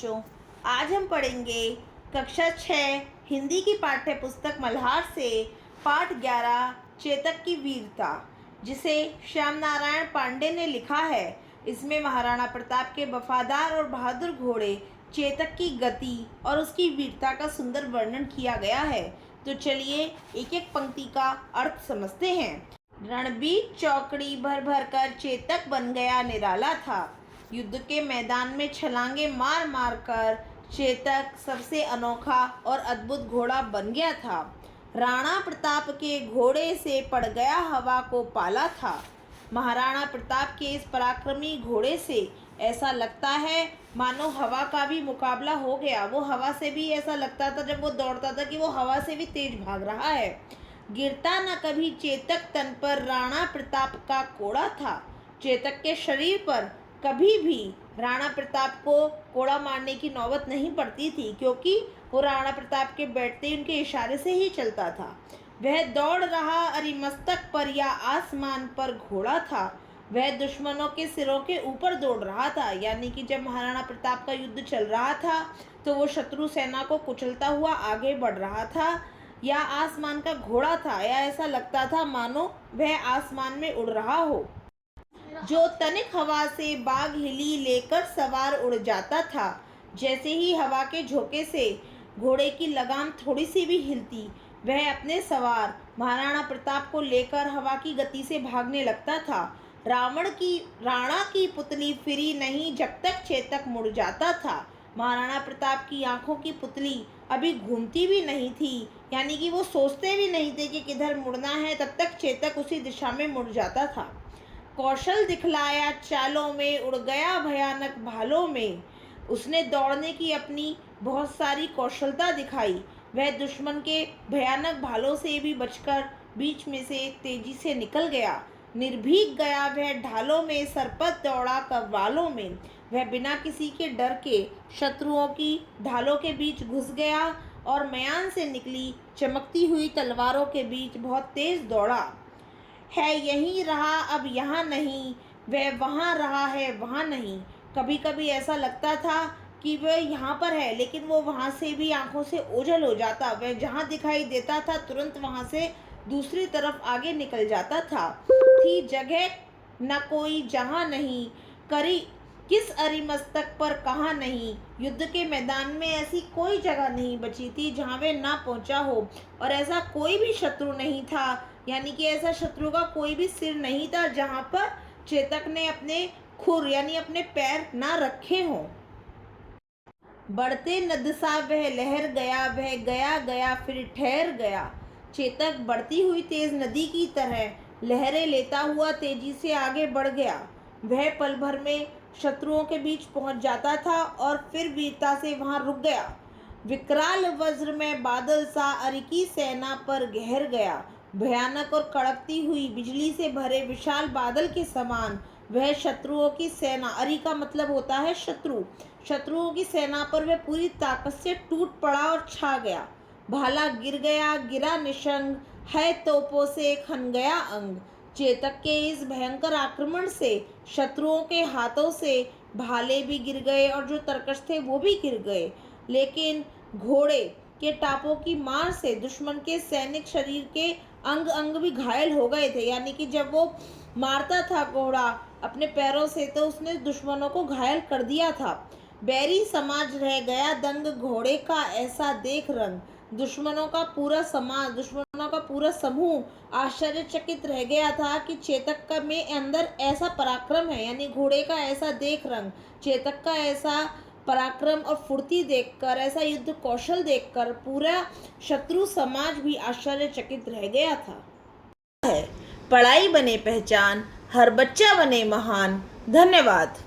बच्चों, आज हम पढ़ेंगे कक्षा 6 हिंदी की पाठ्य पुस्तक मल्हार से पाठ 11 चेतक की वीरता, जिसे श्याम नारायण पांडे ने लिखा है। इसमें महाराणा प्रताप के वफादार और बहादुर घोड़े चेतक की गति और उसकी वीरता का सुंदर वर्णन किया गया है। तो चलिए एक एक पंक्ति का अर्थ समझते हैं। रणबीर चौकड़ी भर भर कर चेतक बन गया निराला था। युद्ध के मैदान में छलांगे मार मार कर चेतक सबसे अनोखा और अद्भुत घोड़ा बन गया था। राणा प्रताप के घोड़े से पड़ गया हवा को पाला था। महाराणा प्रताप के इस पराक्रमी घोड़े से ऐसा लगता है मानो हवा का भी मुकाबला हो गया। वो हवा से भी ऐसा लगता था जब वो दौड़ता था कि वो हवा से भी तेज भाग रहा है। गिरता न कभी चेतक तन पर राणा प्रताप का कोड़ा था। चेतक के शरीर पर कभी भी राणा प्रताप को कोड़ा मारने की नौबत नहीं पड़ती थी, क्योंकि वो राणा प्रताप के बैठते ही उनके इशारे से ही चलता था। वह दौड़ रहा अरिमस्तक पर या आसमान पर घोड़ा था। वह दुश्मनों के सिरों के ऊपर दौड़ रहा था, यानी कि जब महाराणा प्रताप का युद्ध चल रहा था तो वो शत्रु सेना को कुचलता हुआ आगे बढ़ रहा था, या आसमान का घोड़ा था, या ऐसा लगता था मानो वह आसमान में उड़ रहा हो। जो तनिक हवा से बाग हिली लेकर सवार उड़ जाता था। जैसे ही हवा के झोंके से घोड़े की लगाम थोड़ी सी भी हिलती, वह अपने सवार महाराणा प्रताप को लेकर हवा की गति से भागने लगता था। राणा की पुतली फिरी नहीं जब तक चेतक मुड़ जाता था। महाराणा प्रताप की आंखों की पुतली अभी घूमती भी नहीं थी, यानी कि वो सोचते भी नहीं थे कि किधर मुड़ना है, तब तक चेतक उसी दिशा में मुड़ जाता था। कौशल दिखलाया चालों में, उड़ गया भयानक भालों में। उसने दौड़ने की अपनी बहुत सारी कौशलता दिखाई। वह दुश्मन के भयानक भालों से भी बचकर बीच में से तेजी से निकल गया। निर्भीक गया वह ढालों में, सरपत दौड़ा कव्वालों में। वह बिना किसी के डर के शत्रुओं की ढालों के बीच घुस गया और म्यान से निकली चमकती हुई तलवारों के बीच बहुत तेज दौड़ा। है यहीं रहा अब यहाँ नहीं, वह वहाँ रहा है वहाँ नहीं। कभी कभी ऐसा लगता था कि वह यहाँ पर है, लेकिन वो वहाँ से भी आंखों से ओझल हो जाता। वह जहाँ दिखाई देता था तुरंत वहाँ से दूसरी तरफ आगे निकल जाता था। थी जगह न कोई जहाँ नहीं, करी किस अरिमस्तक पर कहाँ नहीं। युद्ध के मैदान में ऐसी कोई जगह नहीं बची थी जहाँ वे ना पहुँचा हो, और ऐसा कोई भी शत्रु नहीं था, यानी कि ऐसा शत्रु का कोई भी सिर नहीं था जहाँ पर चेतक ने अपने खुर यानी अपने पैर ना रखे हों। बढ़ते नद सा वह लहर गया, वह गया गया फिर ठहर गया। चेतक बढ़ती हुई तेज नदी की तरह लहरें लेता हुआ तेजी से आगे बढ़ गया। वह पल भर में शत्रुओं के बीच पहुंच जाता था और फिर वीरता से वहां रुक गया। विकराल वज्र में बादल सा अरिकी सेना पर गहर गया। भयानक और कड़कती हुई बिजली से भरे विशाल बादल के समान वह शत्रुओं की सेना, अरि का मतलब होता है शत्रु, शत्रुओं की सेना पर वह पूरी ताकत से टूट पड़ा और छा गया। भाला गिर गया, गिरा निशंग, है तोपों से खन गया अंग। चेतक के इस भयंकर आक्रमण से शत्रुओं के हाथों से भाले भी गिर गए और जो तरकश थे वो भी गिर गए, लेकिन घोड़े के टापों की मार से दुश्मन के सैनिक शरीर के अंग अंग भी घायल हो गए थे। यानी कि जब वो मारता था घोड़ा अपने पैरों से तो उसने दुश्मनों को घायल कर दिया था। बैरी समाज रह गया दंग, घोड़े का ऐसा देख रंग। दुश्मनों का पूरा समूह आश्चर्यचकित रह गया था कि चेतक का में अंदर ऐसा पराक्रम है, यानी घोड़े का ऐसा देख रंग, चेतक का ऐसा पराक्रम और फुर्ती देखकर, ऐसा युद्ध कौशल देखकर पूरा शत्रु समाज भी आश्चर्यचकित रह गया था। पढ़ाई बने पहचान, हर बच्चा बने महान। धन्यवाद।